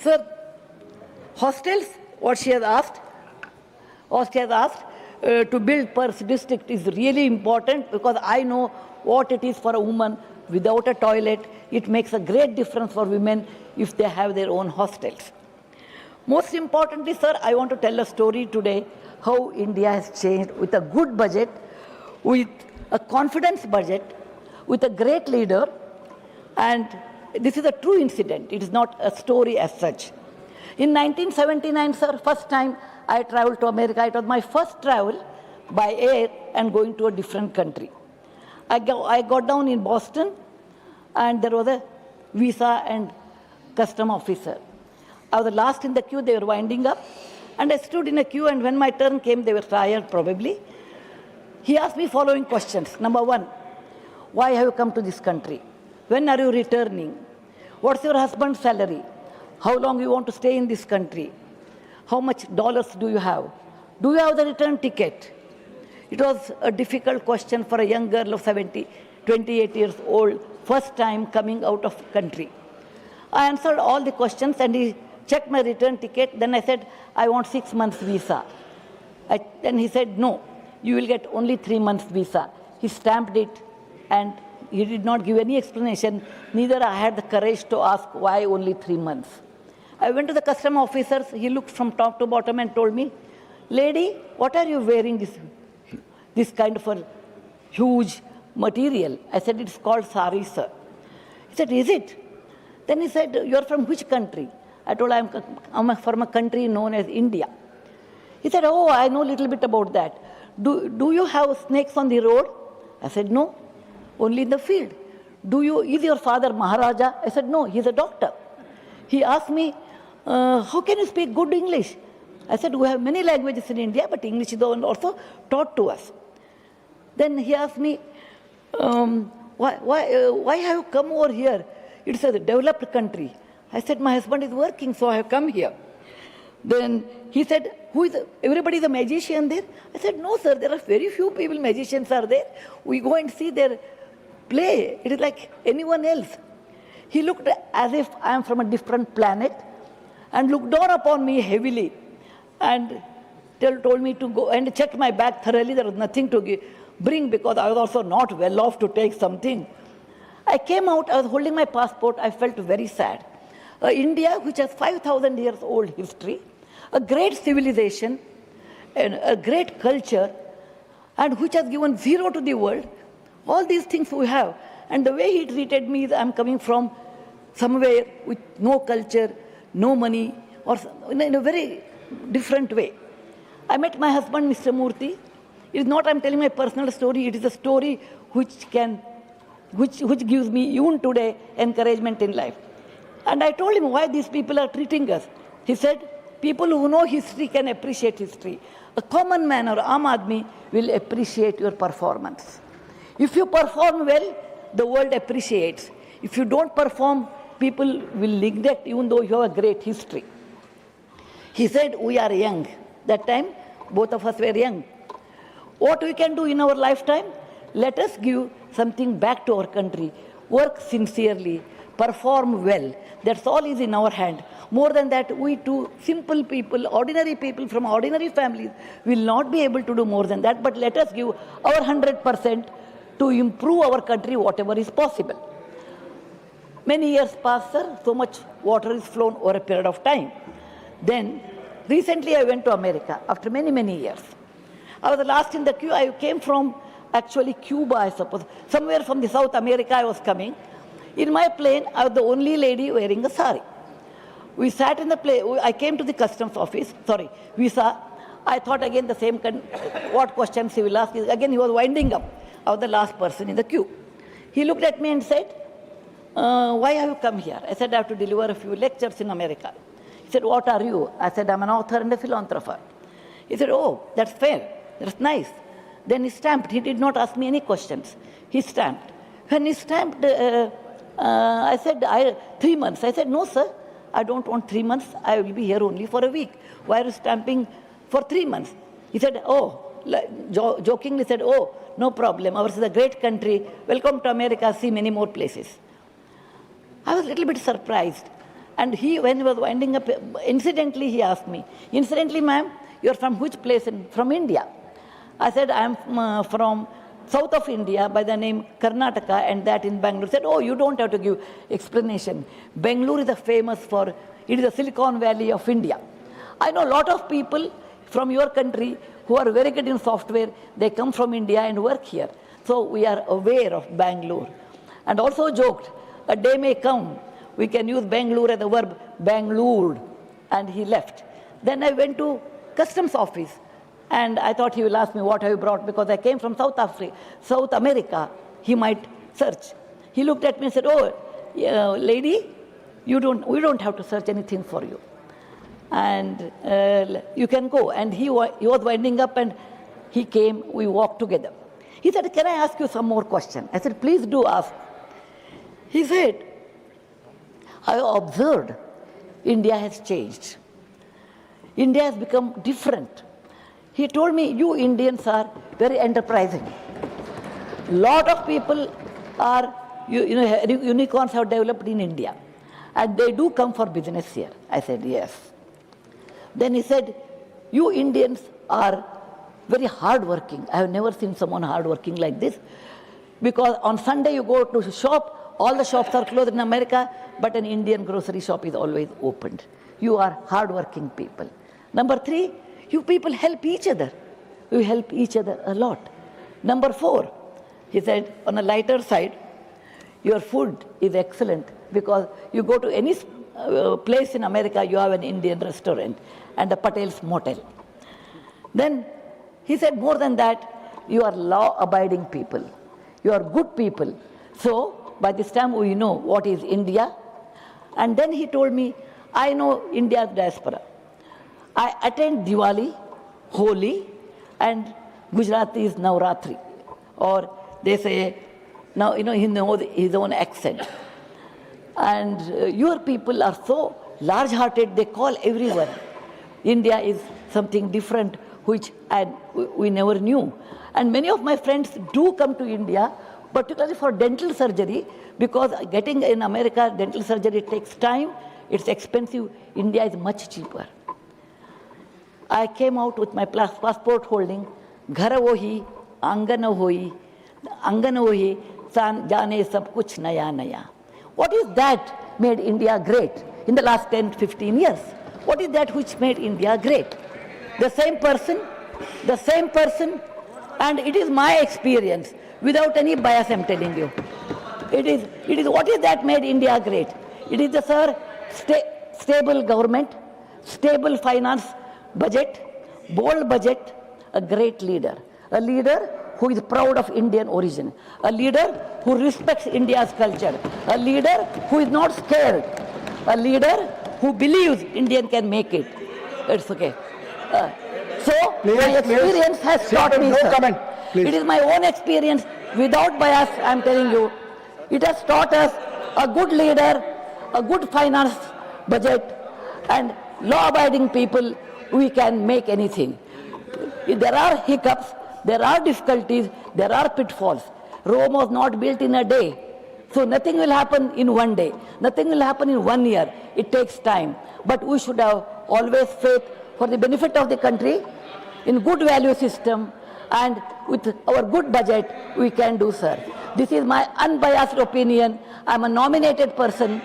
Sir, hostels, what she has asked, to build per district is really important, because I know what it is for a woman without a toilet. It makes a great difference for women if they have their own hostels. Most importantly, sir, I want to tell a story today how India has changed with a good budget, with a confidence budget, with a great leader, and this is a true incident. It is not a story as such. In 1979, sir, first time I traveled to America. It was my first travel by air and going to a different country. I got down in Boston, and there was a visa and custom officer. I was the last in the queue. They were winding up, and I stood in a queue, and when my turn came, they were tired probably. He asked me following questions. Number one, why have you come to this country? When are you returning? What's your husband's salary? How long you want to stay in this country? How much dollars do you have? Do you have the return ticket? It was a difficult question for a young girl of 28 years old, first time coming out of country. I answered all the questions, and he checked my return ticket. Then I said, I want 6 months visa. Then he said, no, you will get only 3 months visa. He stamped it, and he did not give any explanation. Neither I had the courage to ask why only 3 months. I went to the custom officers. He looked from top to bottom and told me, lady, what are you wearing this kind of a huge material? I said, it's called sari, sir. He said, is it? Then he said, you're from which country? I told him, I'm from a country known as India. He said, oh, I know a little bit about that. Do you have snakes on the road? I said, no, only in the field. Is your father Maharaja? I said, no, he's a doctor. He asked me, how can you speak good English? I said, we have many languages in India, but English is the one also taught to us. Then he asked me, why have you come over here? It's a developed country. I said, my husband is working, so I have come here. Then he said, everybody is a magician there? I said, no, sir, there are very few people, magicians are there. We go and see their play. It is like anyone else. He looked as if I am from a different planet and looked down upon me heavily and told me to go and check my bag thoroughly. There was nothing to bring, because I was also not well off to take something. I came out, I was holding my passport. I felt very sad. India, which has 5,000 years old history, a great civilization, and a great culture, and which has given zero to the world, all these things we have. And the way he treated me is, I'm coming from somewhere with no culture, no money, or in a very different way. I met my husband, Mr. Murthy. It is not I'm telling my personal story, it is a story which gives me even today encouragement in life. And I told him why these people are treating us. He said, people who know history can appreciate history. A common man or Aam Aadmi will appreciate your performance. If you perform well, the world appreciates. If you don't perform, people will neglect even though you have a great history. He said, we are young. That time, both of us were young. What we can do in our lifetime? Let us give something back to our country. Work sincerely, perform well. That's all is in our hand. More than that, we too, simple people, ordinary people from ordinary families, will not be able to do more than that. But let us give our 100% to improve our country, whatever is possible. Many years passed, sir. So much water is flown over a period of time. Then, recently I went to America after many, many years. I was the last in the queue. I came from actually Cuba, I suppose. Somewhere from the South America I was coming. In my plane, I was the only lady wearing a sari. We sat in the plane. I came to the customs office. Visa. I thought again the same, what questions he will ask. Again, he was winding up. I was the last person in the queue. He looked at me and said, why have you come here? I said, I have to deliver a few lectures in America. He said, what are you? I said, I'm an author and a philanthropist. He said, oh, that's fair. That's nice. Then he stamped. He did not ask me any questions. He stamped. When he stamped, I said, 3 months. I said, no, sir, I don't want 3 months. I will be here only for a week. Why are you stamping for 3 months? He said, jokingly said, oh, no problem. Ours is a great country. Welcome to America. See many more places. I was a little bit surprised. And when he was winding up, incidentally he asked me, incidentally, ma'am, you're from which place? From India. I said, I'm from south of India by the name Karnataka, and that in Bangalore. He said, oh, you don't have to give explanation. Bangalore is famous for, it is the Silicon Valley of India. I know a lot of people from your country who are very good in software. They come from India and work here. So we are aware of Bangalore. And also joked, a day may come, we can use Bangalore as the verb Bangalored. And he left. Then I went to customs office. And I thought he will ask me, what have you brought? Because I came from South America. He might search. He looked at me and said, oh, lady, we don't have to search anything for you. And you can go. And he was winding up, and he came, we walked together. He said, can I ask you some more questions? I said, please do ask. He said, I observed India has changed. India has become different. He told me, you Indians are very enterprising. Lot of people are, unicorns have developed in India. And they do come for business here. I said, yes. Then he said, you Indians are very hardworking. I have never seen someone hardworking like this. Because on Sunday you go to a shop, all the shops are closed in America, but an Indian grocery shop is always opened. You are hardworking people. Number 3, you people help each other. You help each other a lot. Number 4, he said, on a lighter side, your food is excellent because you go to any place in America, you have an Indian restaurant and a Patel's motel. Then he said, more than that, you are law-abiding people. You are good people. So by this time we know what is India. And then he told me, I know India's diaspora. I attend Diwali, Holi, and Gujarati is Navratri. Or they say, now, he knows his own accent. And your people are so large-hearted, they call everyone. India is something different, which we never knew. And many of my friends do come to India, particularly for dental surgery, because getting in America, dental surgery takes time, it's expensive. India is much cheaper. I came out with my passport holding, Ghar wohi, Angan wohi, Jane sab kuch naya naya. What is that made India great in the last 10-15 years? What is that which made India great? The same person, and it is my experience, without any bias I'm telling you. It is what is that made India great? It is the stable government, stable finance budget, bold budget, a great leader. A leader who is proud of Indian origin. A leader who respects India's culture. A leader who is not scared. A leader who believes Indian can make it. It's okay. My experience has taught me, sir. Comment, please. It is my own experience, without bias, I'm telling you. It has taught us a good leader, a good finance budget, and law-abiding people, we can make anything. There are hiccups, there are difficulties, there are pitfalls. Rome was not built in a day. So nothing will happen in one day. Nothing will happen in 1 year. It takes time. But we should have always faith for the benefit of the country, in good value system, and with our good budget, we can do, sir. This is my unbiased opinion. I'm a nominated person.